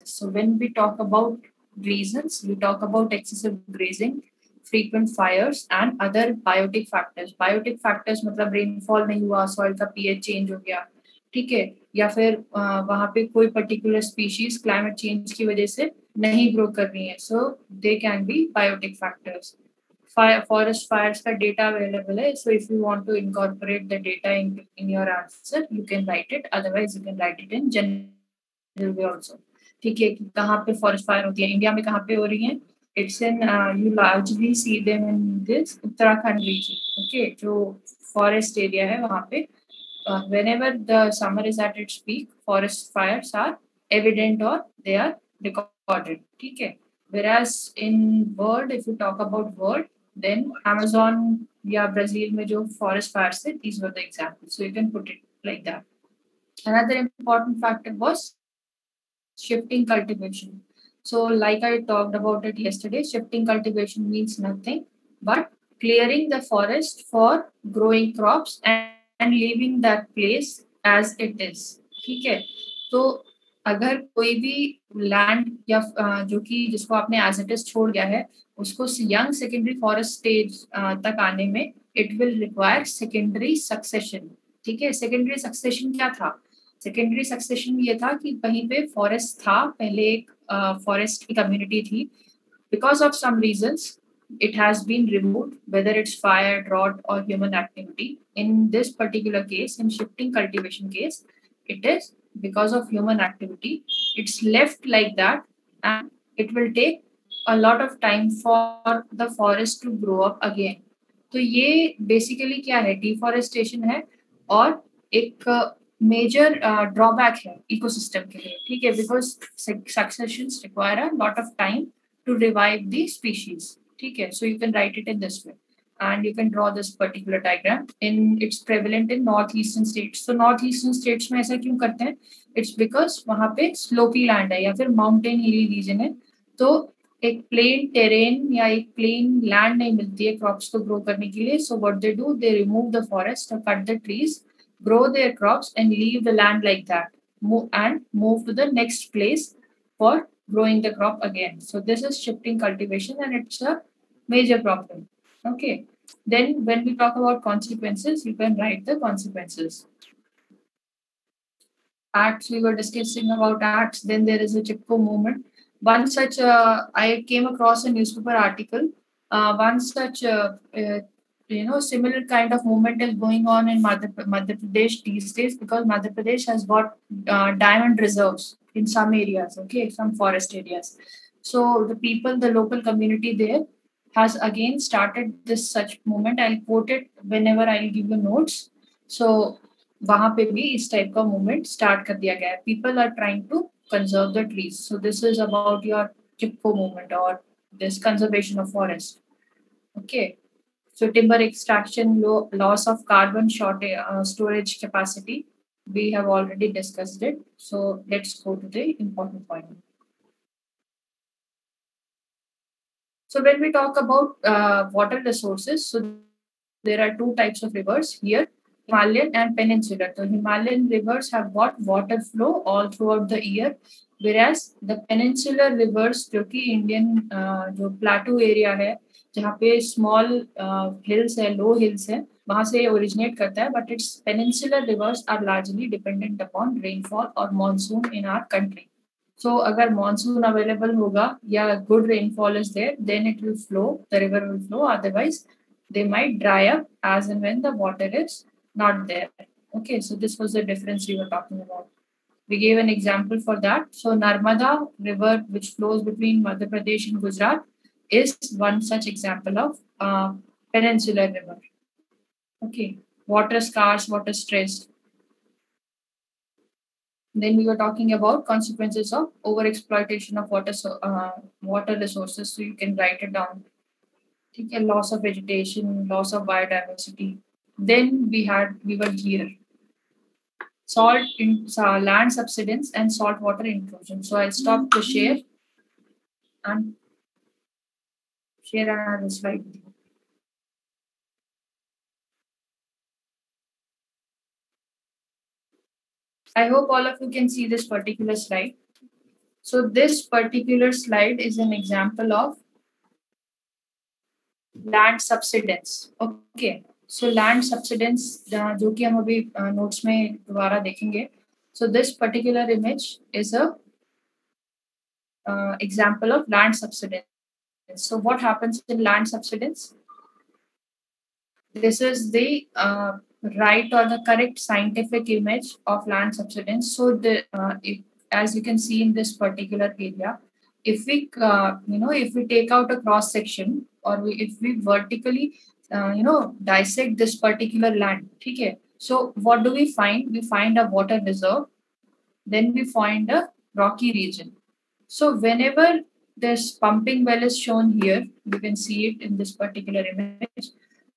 So when we talk about reasons, we talk about excessive grazing, frequent fires and other biotic factors. Biotic factors मतलब rainfall नहीं हुआ, soil का pH change हो गया, ठीक है, या फिर वहाँ पे कोई पर्टिकुलर स्पीशीज क्लाइमेट चेंज की वजह से नहीं ग्रो कर रही है, so they can be biotic factors. Forest fires का data available है, so if you want to incorporate the data in your answer, you can write it. Otherwise, you can write it in general way also. ठीक है, कहाँ पे forest fire होती है, India में कहाँ पे हो रही है? It's in you largely see them in this Uttarakhand region. Okay, जो forest area है वहाँ पे whenever the summer is at its peak, forest fires are evident or they are recorded. ठीक है. Whereas in world, if you talk about world, then Amazon या Brazil में जो forest fires थे, these were the examples. So you can put it like that. Another important factor was shifting cultivation. So like I talked about it yesterday, shifting cultivation means nothing but clearing the forest for growing crops and leaving that place as it is. ठीक है, तो अगर कोई भी land या जो कि जिसको आपने एज इट इज छोड़ गया है, उसको यंग सेकेंडरी फॉरेस्ट स्टेज तक आने में it will require secondary succession. ठीक है, सेकेंडरी सक्सेशन क्या था? सेकेंडरी सक्सेशन ये था कि कहीं पे फॉरेस्ट था, पहले एक फॉरेस्ट की कम्युनिटी थी, because of some reasons it has been removed, whether it's fire, drought or human activity. In this particular case, in shifting cultivation case, it is because of human activity. It's left like that and it will take a lot of time for the forest to grow up again. तो ये basically क्या है? Deforestation है और एक major drawback है ecosystem के लिए. ठीक है, because successions require a lot of time to revive the species. ठीक है, so you can write it in this way and you can draw this particular diagram. In it's prevalent in northeastern states. So northeastern states में ऐसा क्यों करते हैं? It's because वहाँ पे slopy land है या फिर mountain hilly region है, तो एक प्लेन टेरेन या एक प्लेन लैंड नहीं मिलती है क्रॉप्स को ग्रो करने के लिए. So what they do, they remove the forest और cut the trees, grow their crops and leave the land like that, and move to the next place for growing the crop again. So this is shifting cultivation and it's a major problem. Okay, then when we talk about consequences, you can write the consequences. Acts, we were discussing about acts. Then there is a Chipko movement. One such, I came across a newspaper article. One such, similar kind of movement is going on in Madhya Pradesh these days, because Madhya Pradesh has got diamond reserves in some areas, okay, some forest areas. So the people, the local community there has again started this such movement. I'll quote it whenever I'll give you notes. So वहां पे भी इस type का movement start कर दिया गया है. People are trying to conserve the trees. So this is about your Chipko movement और this conservation of forest. Okay, so timber extraction, loss of carbon storage capacity, we have already discussed it. So let's go to the important point. So when we talk about water resources, so there are two types of rivers here, Himalayan and peninsular. So Himalayan rivers have got water flow all throughout the year, whereas the peninsular rivers, जो कि Indian जो plateau area है, जहाँ पे small hills है, लो hills है, वहाँ से ओरिजिनेट करता है. But it's peninsular rivers are largely dependent upon rainfall और monsoon in our country. So अगर मॉनसून अवेलेबल होगा या good rainfall is there, then it will flow, the river will flow. Otherwise they might dry up as and when the water is not there. Okay, so this was the difference we were talking about. We gave an example for that. So Narmada river, which flows between Madhya Pradesh and Gujarat, is one such example of peninsular river. Okay, water scarce, water stressed. Then we were talking about consequences of overexploitation of water resources. So you can write it down. Okay, loss of vegetation, loss of biodiversity. Then we were here. Salt in land subsidence and saltwater intrusion. So I'll stop the share and share another slide with you. I hope all of you can see this particular slide. So this particular slide is an example of land subsidence. Okay, so land subsidence जो कि हम अभी notes में दोबारा देखेंगे. So this particular image is a example of land subsidence. So what happens in land subsidence? This is the right or the correct scientific image of land subsidence. So as you can see in this particular area, if we if we take out a cross section or if we vertically dissect this particular land, okay. So what do we find? We find a water reserve, then we find a rocky region. So whenever this pumping well is shown here, you can see it in this particular image.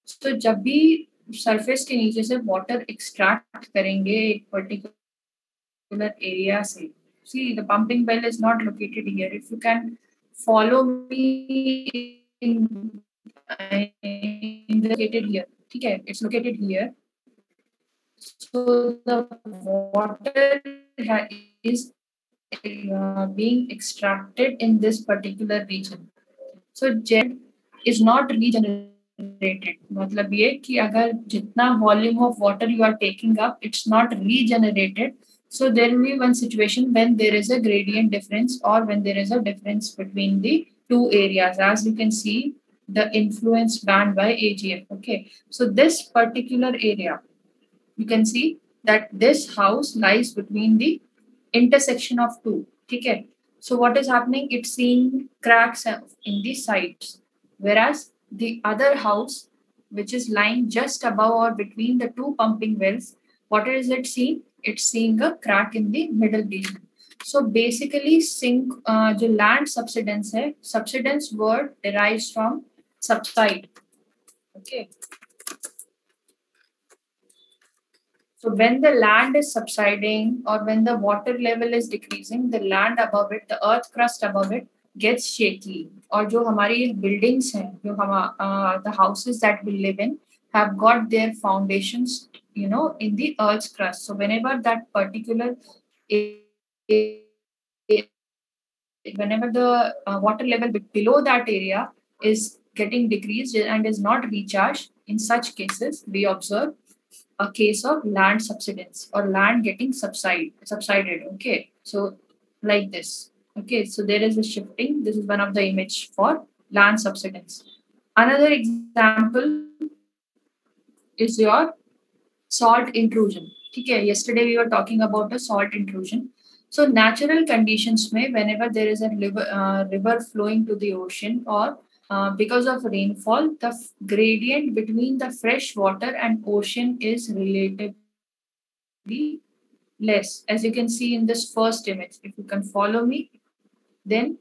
So जब भी surface के नीचे से water extract करेंगे एक particular area से, see the pumping well is not located here. If you can follow me in located here, ठीक है, it's located here. So the water is being extracted in this particular region. So jet is not regenerated. मतलब ये कि अगर जितना volume of water you are taking up, it's not regenerated. So there will be one situation when there is a gradient difference or when there is a difference between the two areas. As you can see, the influence band by AGF. Okay, so this particular area, you can see that this house lies between the intersection of two. Okay. So what is happening? It's seeing cracks in the sides, whereas the other house, which is lying just above or between the two pumping wells, what is it seeing? It's seeing a crack in the middle region. So basically, the land subsidence है. Subsidence word derives from subside. Okay. So when the land is subsiding or when the water level is decreasing, the land above it, the earth crust above it gets shaky. और जो हमारी buildings हैं, जो the houses that we live in have got their foundations, in the earth's crust. So whenever that particular, whenever the water level below that area is getting decreased and is not recharged, in such cases we observe a case of land subsidence or land getting subsided. Okay, so like this. Okay, so there is a shifting. This is one of the image for land subsidence. Another example is your salt intrusion. Okay, yesterday we were talking about the salt intrusion. So natural conditions may, whenever there is a river flowing to the ocean or because of rainfall, the gradient between the fresh water and ocean is relatively less. As you can see in this first image, if you can follow me, then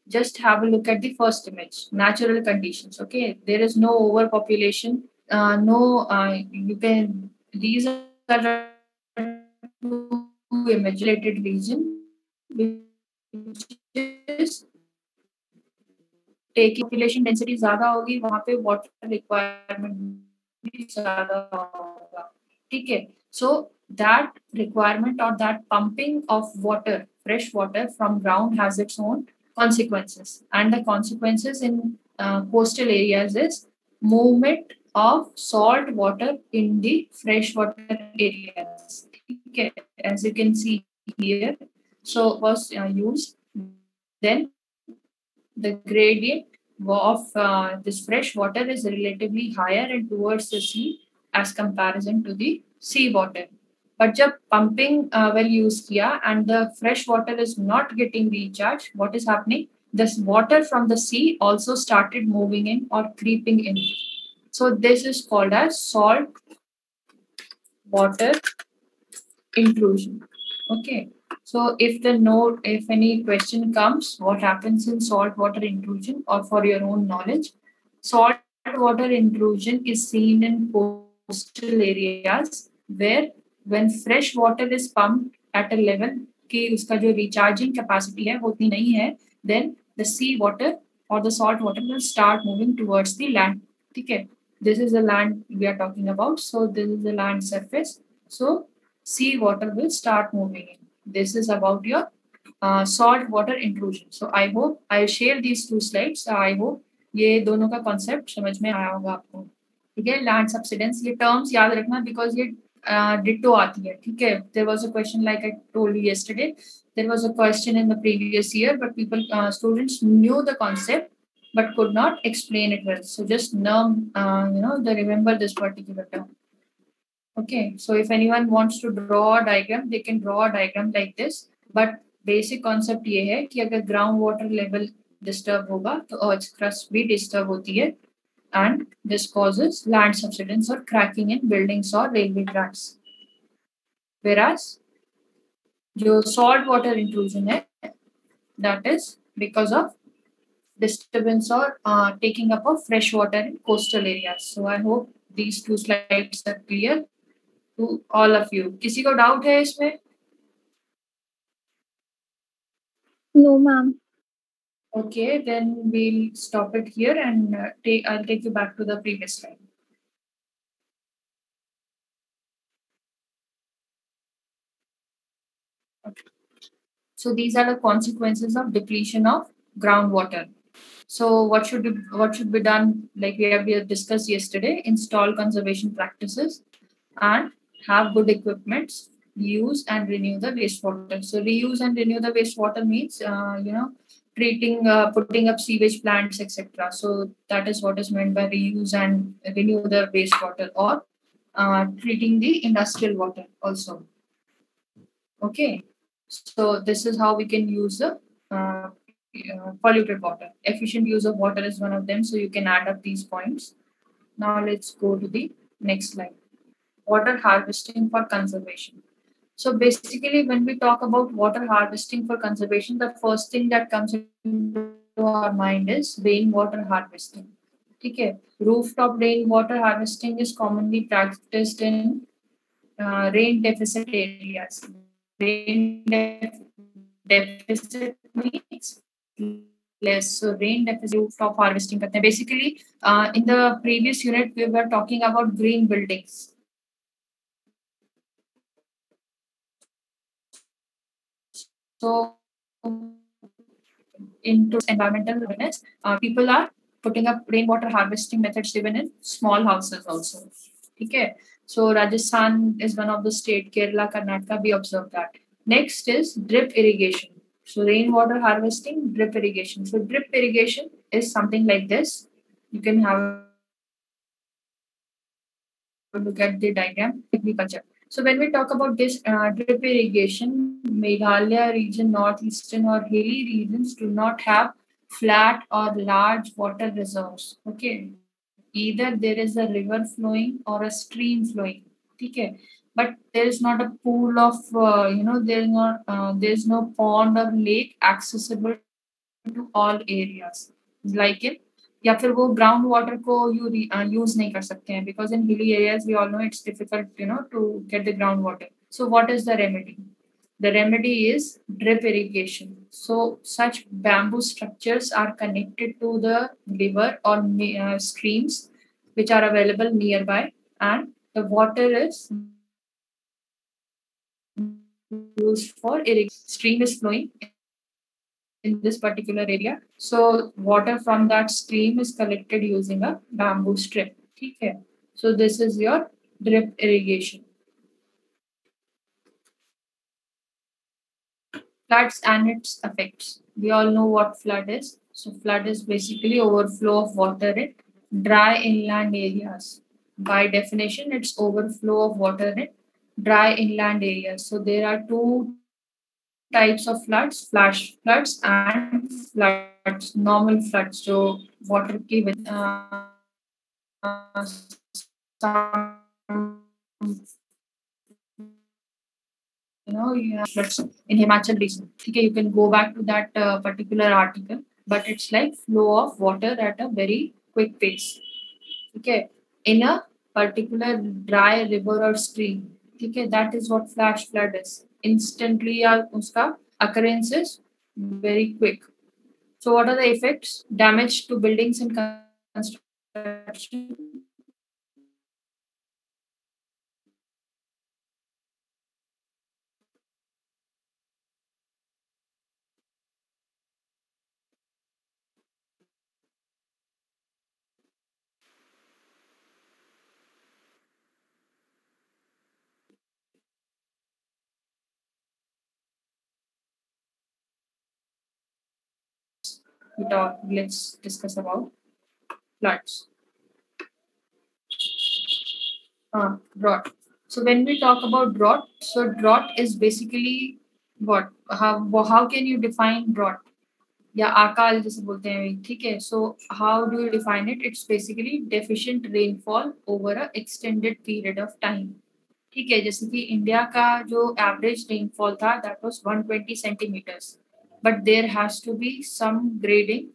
just have a look at the first image. Natural conditions. Okay, there is no overpopulation. These are the two imaginated region which is taking population density ज़्यादा होगी, वहाँ पे water requirement भी ज़्यादा होगा. ठीक है. So that requirement or that pumping of water, fresh water from ground has its own consequences, and the consequences in coastal areas is movement of salt water in the freshwater areas. Okay, as you can see here, so was used. Then the gradient of this fresh water is relatively higher and towards the sea as comparison to the sea water. But जब pumping well use किया and the fresh water is not getting recharged, what is happening? This water from the sea also started moving in or creeping in. So this is called as salt water intrusion. Okay. So if any question comes, what happens in salt water intrusion, or for your own knowledge, salt water intrusion is seen in coastal areas where when fresh water is pumped at a level कि उसका जो recharging capacity है वो उतनी नहीं है, then the sea water or the salt water will start moving towards the land. ठीक है. This is the land we are talking about. So this is the land surface. So sea water will start moving in. This is about your salt water intrusion. So I hope I'll share these two slides. I hope ये दोनों का concept समझ में आया होगा आपको. ठीक है, लैंड सब्सिडेंस, ये टर्म्स याद रखना बिकॉज ये डिट्टो आती है. ठीक है, there was a question like I told you yesterday. There was a question in the previous year, but people, students knew the concept but could not explain it well. So just they remember this particular term. Okay, so if anyone wants to draw a diagram, they can draw a diagram like this. But basic concept ये है कि अगर ground water level disturb होगा तो earth's crust भी disturb होती है, and this causes land subsidence or cracking in buildings or railway tracks. Whereas जो salt water intrusion है, that is because of disturbance or taking up of fresh water in coastal areas. So I hope these two slides are clear to all of you. किसी को doubt है इसमें? No, ma'am. Okay, then we'll stop it here and I'll take you back to the previous slide. Okay. So these are the consequences of depletion of groundwater. So what should be done? Like we have discussed yesterday, install conservation practices and have good equipments, reuse and renew the wastewater. So reuse and renew the wastewater means treating, putting up sewage plants, etc. So that is what is meant by reuse and renew the wastewater, or treating the industrial water also. Okay, so this is how we can use the polluted water. Efficient use of water is one of them. So you can add up these points. Now let's go to the next slide. Water harvesting for conservation. So basically, when we talk about water harvesting for conservation, the first thing that comes into our mind is rainwater harvesting. Okay, rooftop rainwater harvesting is commonly practiced in rain deficit areas. Deficit means less. So rain deficit rooftop harvesting. Basically, in the previous unit, we were talking about green buildings. So into environmental awareness, people are putting up rainwater harvesting methods even in small houses also. Okay. So Rajasthan is one of the state, Kerala, Karnataka, we observe that. Next is drip irrigation. So rainwater harvesting, drip irrigation. So drip irrigation is something like this. You can have a look at the diagram, agriculture. So when we talk about this drip irrigation, Meghalaya region, northeastern or hilly regions do not have flat or large water reserves. Okay, either there is a river flowing or a stream flowing. Okay, but there is not a pool of there's no pond or lake accessible to all areas. Like it, या फिर वो ground water को use नहीं कर सकते हैं because in hilly areas we all know it's difficult to get the groundwater. So what is the remedy? The remedy is drip irrigation. So such bamboo structures are connected to the river or streams which are available nearby, and the water is used for irrigation. Stream is flowing in this particular area. So water from that stream is collected using a bamboo strip. Okay. So this is your drip irrigation. Floods and its effects. We all know what flood is. So flood is basically overflow of water in dry inland areas. By definition, it's overflow of water in dry inland areas. So there are two types of floods: flash floods and floods, normal floods. So water की some, you have floods in Himachal region. Okay, you can go back to that particular article, but it's like flow of water at a very quick pace. Okay, in a particular dry river or stream. Okay, that is what flash flood is. Instantly, uska occurrence is very quick. So, what are the effects? Damage to buildings and construction. let's discuss about floods. Drought. So when we talk about drought, so drought is basically what? How can you define drought? या अकाल जैसे बोलते हैं, ठीक है. So how do you define it? It's basically deficient rainfall over a extended period of time. ठीक है, जैसे कि इंडिया का जो एवरेज रेनफॉल था that was 120 centimetres, but there has to be some grading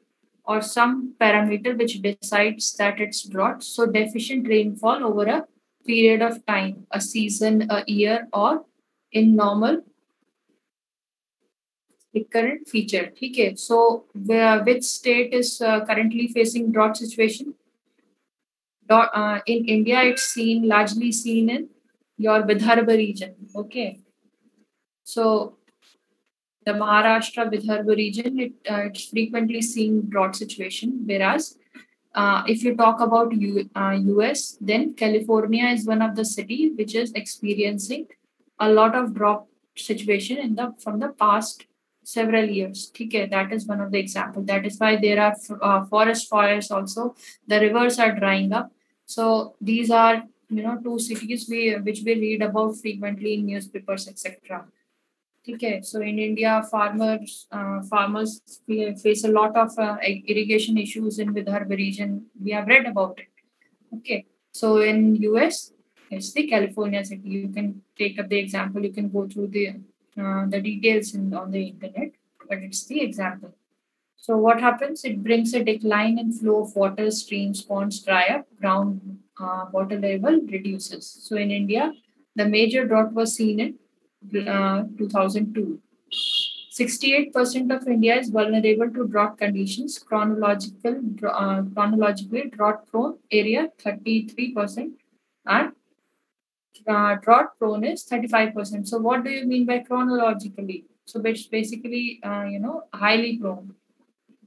or some parameter which decides that it's drought. So deficient rainfall over a period of time, a season, a year, or in normal recurrent feature. ठीक है. So which state is currently facing drought situation? In India, it's largely seen in your Vidarbha region. Okay. So the Maharashtra Vidarbha region, it's frequently seen drought situation. Whereas if you talk about US, then California is one of the city which is experiencing a lot of drought situation from the past several years. Okay, that is one of the examples. That is why there are forest fires also. The rivers are drying up. So these are two cities which we read about frequently in newspapers, etc. Okay, so in India, farmers face a lot of irrigation issues in Vidarbha region. We have read about it. Okay, so in US, it's the California city. You can take up the example. You can go through the details on the internet, but it's the example. So what happens? It brings a decline in flow of water, streams, ponds dry up, ground water level reduces. So in India, the major drought was seen in 2002. 68% of India is vulnerable to drought conditions. Chronologically drought-prone area 33%, and drought-prone is 35%. So what do you mean by chronologically? So it's basically highly prone.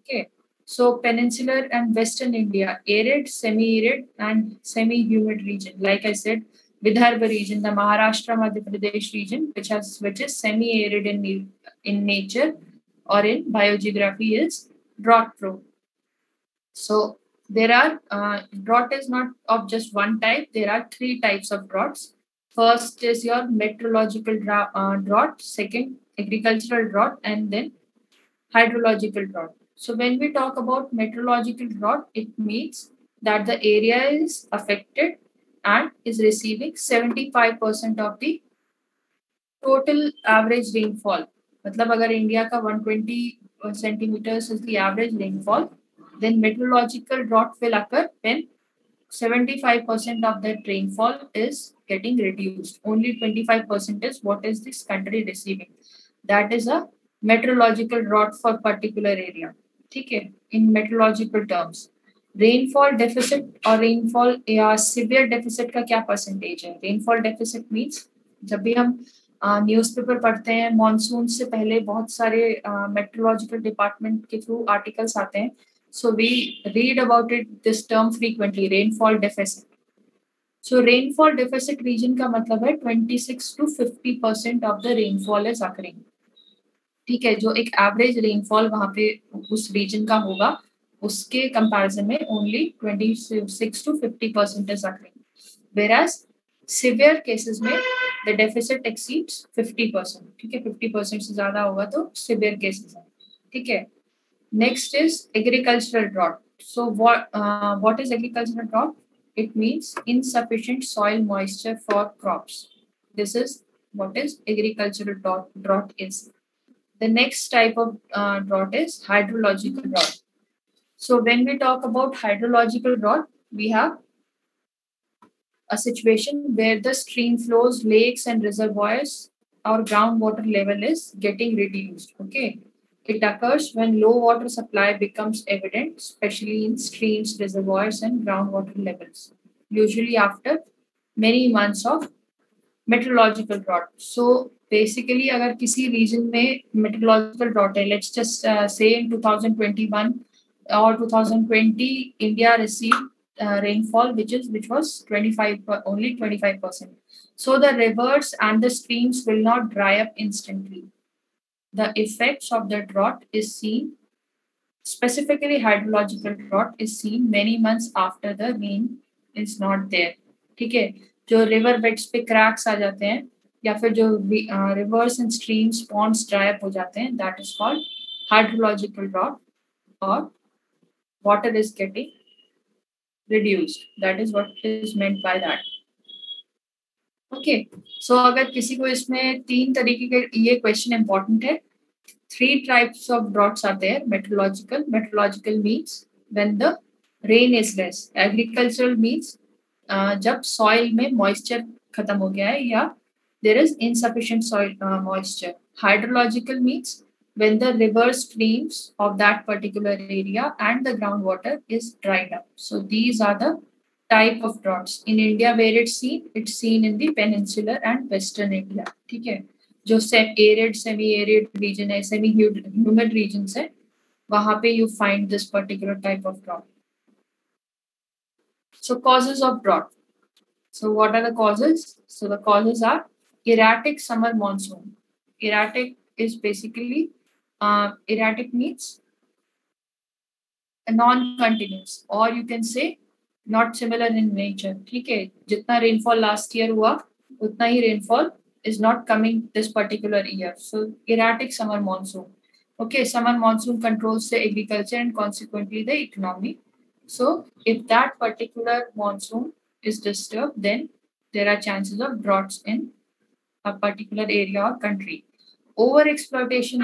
Okay. So peninsular and western India, arid, semi-arid, and semi-humid region. Like I said, Vidarbha region, the Maharashtra Madhya Pradesh region, which is semi-arid in nature or in biogeography, is drought prone. So there are drought is not of just one type. There are three types of droughts. First is your meteorological drought. Second, agricultural drought, and then hydrological drought. So when we talk about meteorological drought, it means that the area is affected and is receiving 75% of the total average rainfall. मतलब अगर India का 120 centimeters is the average rainfall, then meteorological drought will occur when 75% of that rainfall is getting reduced. Only 25% is what is this country receiving. That is a meteorological drought for particular area. ठीक है, in meteorological terms. Rainfall deficit और rainfall या severe deficit का क्या percentage है? Rainfall deficit means जब भी हम न्यूज़पेपर पढ़ते हैं, मॉनसून से पहले बहुत सारे मेट्रोलॉजिकल डिपार्टमेंट के थ्रू आर्टिकल्स आते हैं. So we read about it this term frequently, rainfall deficit. So rainfall deficit region का मतलब है 26 to 50% of the rainfall is occurring. ठीक है, जो एक एवरेज रेनफॉल वहां पे उस रीजन का होगा, उसके कंपैरिजन में only 26 to 50% is occurring. वेराज severe cases में द डेफिसिट एक्सीड्स 50%. ठीक है, 50% से ज्यादा होगा तो सिवियर केसेस है. ठीक है. Next is agricultural drought. So what is agricultural drought? It means insufficient soil moisture for crops. This is what is agricultural drought is. The next type of drought is hydrological drought. So when we talk about hydrological drought, we have a situation where the stream flows, lakes and reservoirs or groundwater level is getting reduced. Okay. It occurs when low water supply becomes evident, especially in streams, reservoirs, and groundwater levels, usually after many months of meteorological drought. So basically, अगर किसी region में meteorological drought है, let's just say in 2021 or 2020, India received rainfall which was 25, only 25%. So the rivers and the streams will not dry up instantly. The effects of the drought is seen Specifically, hydrological drought is seen many months after the rain is not there. ठीक है, जो river beds पे cracks आ जाते हैं या फिर जो rivers and streams ponds dry up हो जाते हैं, that is called hydrological drought और water is getting reduced. That is what is meant by that. Okay. So अगर किसी को इसमें तीन तरीके के ये क्वेश्चन इंपॉर्टेंट है. 3 types of droughts are there. Meteorological means when the rain is less. Agricultural means जब soil में moisture खत्म हो गया है या there is insufficient soil moisture. Hydrological means when the river streams of that particular area and the groundwater is dried up. So these are the type of droughts. In India where it's seen in the peninsular and western India. ठीक है, जो arid semi arid region है, semi humid regions है, वहां पे you find this particular type of drought. So causes of drought. So what are the causes? So the causes are erratic summer monsoon. Erratic is basically erratic means non-continuous, or you can say not similar in nature. ठीक है, जितना rainfall last year हुआ उतना ही rainfall is not coming this particular year. So erratic summer monsoon. Okay, summer monsoon controls the agriculture and consequently the economy. So if that particular monsoon is disturbed, then there are chances of droughts in a particular area or country. Overexploitation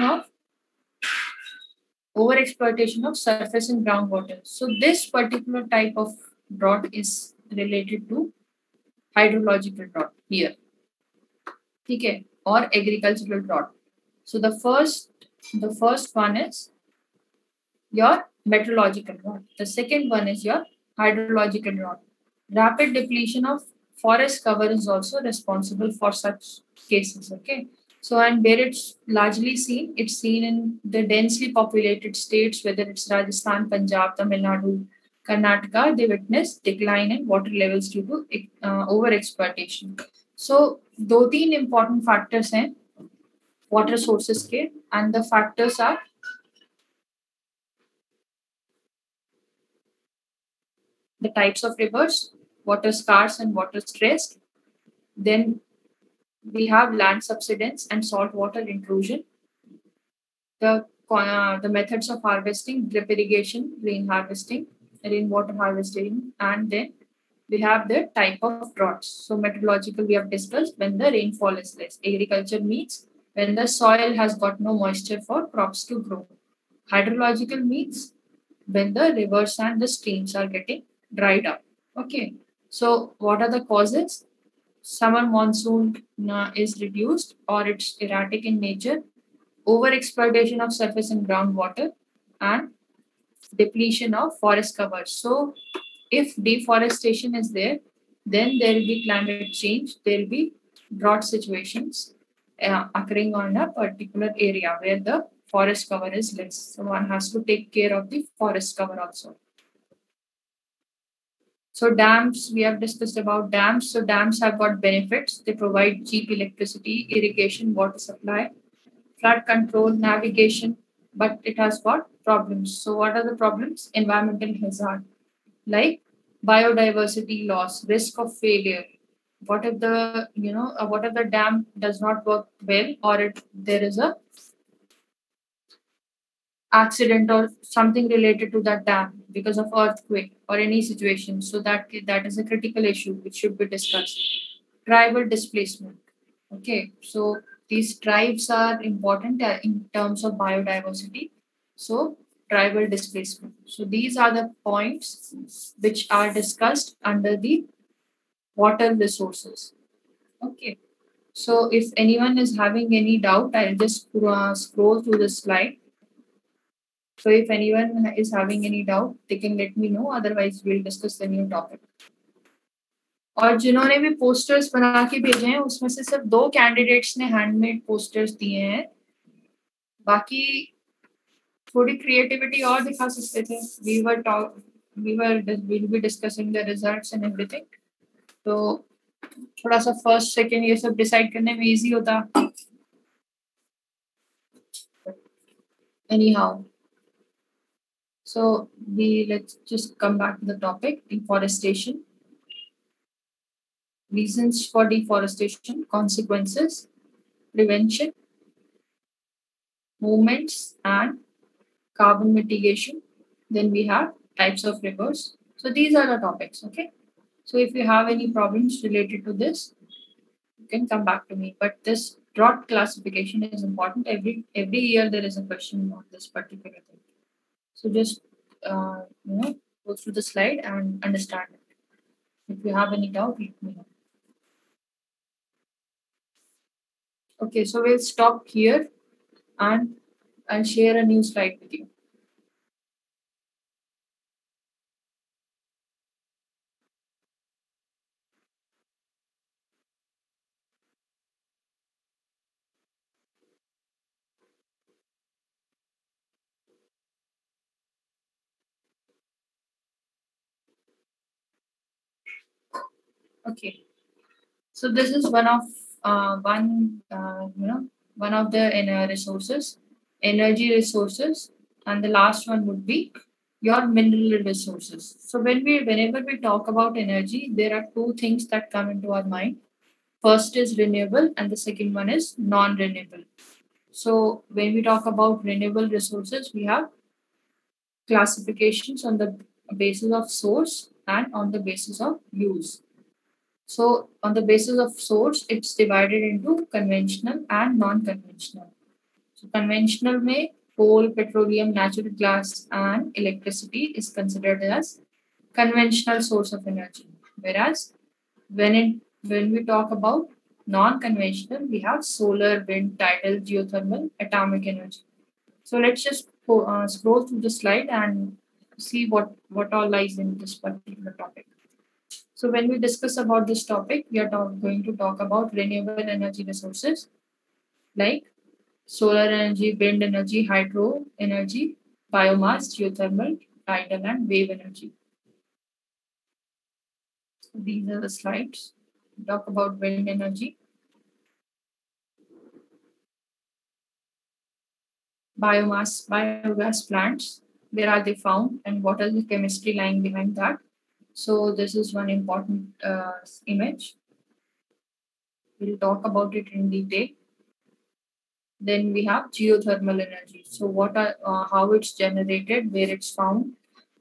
of surface and groundwater. So this particular type of drought is related to hydrological drought here. ठीक है, और agricultural drought. So the first one is your meteorological drought. The second one is your hydrological drought. Rapid depletion of forest cover is also responsible for such cases. Okay, so and where it's largely seen, it's seen in the densely populated states, whether it's Rajasthan, Punjab, Tamil Nadu, Karnataka. They witness decline in water levels due to over exploitation. So दो तीन important factors हैं water sources के, and the factors are the types of rivers, water scarce and water stressed. Then we have land subsidence and salt water intrusion. The methods of harvesting: drip irrigation, rainwater harvesting, and then we have the type of droughts. So meteorological we have discussed when the rainfall is less. Agriculture means when the soil has got no moisture for crops to grow. Hydrological means when the rivers and the streams are getting dried up. Okay. So what are the causes? Summer monsoon is reduced or it's erratic in nature. Overexploitation of surface and groundwater and depletion of forest cover. So if deforestation is there, then there will be climate change. There will be drought situations occurring on a particular area where the forest cover is less. So one has to take care of the forest cover also. So dams, we have discussed about dams. So dams have got benefits. They provide cheap electricity, irrigation, water supply, flood control, navigation, but it has got problems. So what are the problems? Environmental hazard, like biodiversity loss, risk of failure. What if the dam does not work well, or there is a accident or something related to that dam because of earthquake or any situation? So that is a critical issue which should be discussed. Tribal displacement. Okay, so these tribes are important in terms of biodiversity. So tribal displacement. So these are the points which are discussed under the water resources. Okay. So if anyone is having any doubt, I'll just scroll through the slide. So if anyone is having any doubt, they can let me know. Otherwise, we'll discuss the new topic. और जिन्होंने भी posters बना के भेजे हैं उसमें से सिर्फ 2 कैंडिडेट्स ने हैंडमेड पोस्टर्स दिए हैं. बाकी थोड़ी क्रिएटिविटी और दिखा सकते थे. we'll be discussing the results and everything. तो थोड़ा सा फर्स्ट सेकंड ये सब डिसाइड करने में इजी होता. anyhow, So let's just come back to the topic, deforestation. Reasons for deforestation, consequences, prevention, movements, and carbon mitigation. Then we have types of rivers. So these are the topics, okay? So if you have any problems related to this, you can come back to me. But this drought classification is important. Every year there is a question on this particular thing. So just go through the slide and understand it. If you have any doubt, let me know. Okay, so we'll stop here and I'll share a new slide with you. Okay, so this is one of the resources, energy resources, and the last one would be your mineral resources. So whenever we talk about energy, there are two things that come into our mind. First is renewable, and the second one is non-renewable. So when we talk about renewable resources, we have classifications on the basis of source and on the basis of use. So on the basis of source, it's divided into conventional and non-conventional. So conventional may coal, petroleum, natural gas, and electricity is considered as conventional source of energy. Whereas when we talk about non-conventional, we have solar, wind, tidal, geothermal, atomic energy. So let's just scroll through the slide and see what all lies in this particular topic. So when we discuss about this topic, we are going to talk about renewable energy resources like solar energy, wind energy, hydro energy, biomass, geothermal, tidal, and wave energy. So these are the slides. We talk about wind energy, biogas plants. Where are they found, and what is the chemistry lying behind that? So this is one important image. We'll talk about it in detail. Then we have geothermal energy. So what are how it's generated, where it's found,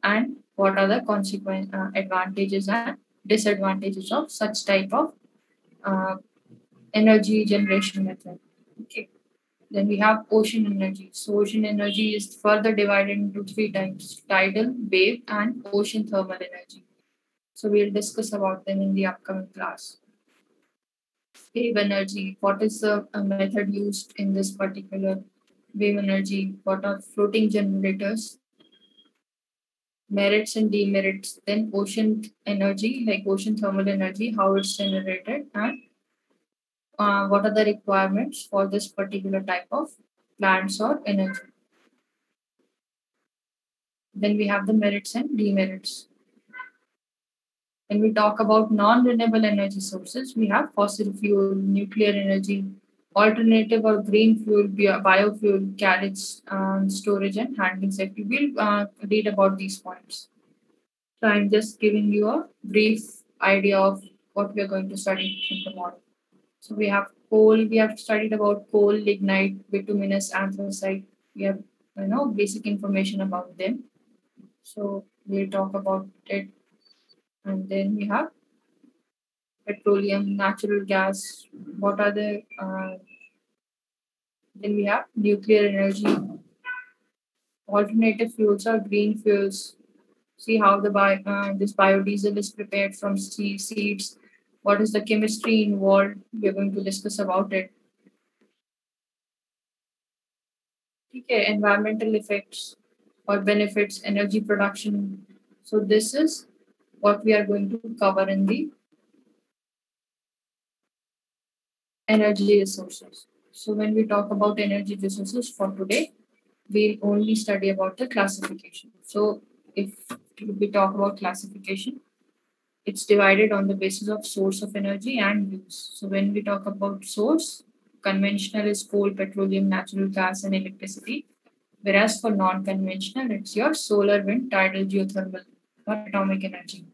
and what are the consequent advantages and disadvantages of such type of uh, energy generation method. Okay. Then we have ocean energy. So ocean energy is further divided into three types: tidal, wave, and ocean thermal energy. So we'll discuss about them in the upcoming class. Wave energy. What is the method used in this particular wave energy? What are floating generators? Merits and demerits. Then ocean energy, like ocean thermal energy, how it's generated, and what are the requirements for this particular type of plants or energy. Then we have the merits and demerits. When we talk about non-renewable energy sources, we have fossil fuel, nuclear energy, alternative or green fuel, biofuel, carriage, storage, and handling safety. We'll read about these points. So I'm just giving you a brief idea of what we are going to study in tomorrow. So we have coal. We have studied about coal, lignite, bituminous, anthracite. We have basic information about them. So we'll talk about it, and then we have petroleum, natural gas. What are the then we have nuclear energy, alternative fuels or green fuels. See how this biodiesel is prepared from seeds. What is the chemistry involved? We are going to discuss about it. Okay, environmental effects or benefits, energy production. So this is what we are going to cover in the energy resources. So when we talk about energy resources for today, we'll only study about the classification. So if we talk about classification, it's divided on the basis of source of energy and use. So when we talk about source, conventional is coal, petroleum, natural gas, and electricity. Whereas for non-conventional, it's your solar, wind, tidal, geothermal, or atomic energy.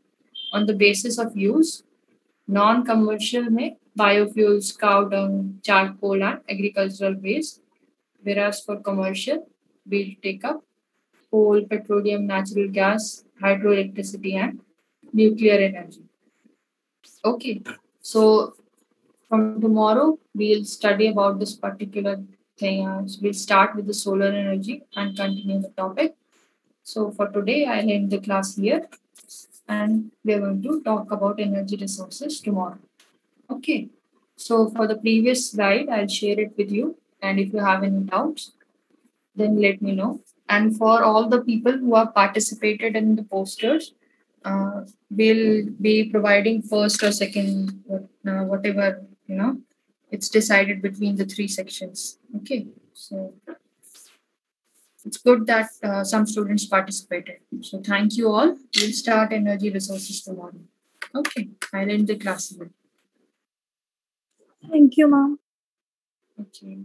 On the basis of use, non-commercial में biofuels, cow dung, charcoal, and agricultural waste. Whereas for commercial, we'll take up coal, petroleum, natural gas, hydroelectricity, and nuclear energy. Okay, so from tomorrow, we'll study about this particular thing. We'll start with the solar energy and continue the topic. So for today, I'll end the class here and we're going to talk about energy resources tomorrow. Okay, so for the previous slide, I'll share it with you. And if you have any doubts, then let me know. And for all the people who have participated in the posters, we'll be providing first or second, whatever, it's decided between the three sections. Okay, so it's good that some students participated. So thank you all. We'll start energy resources tomorrow. Okay, I'll end the class here. Thank you, ma'am. Okay.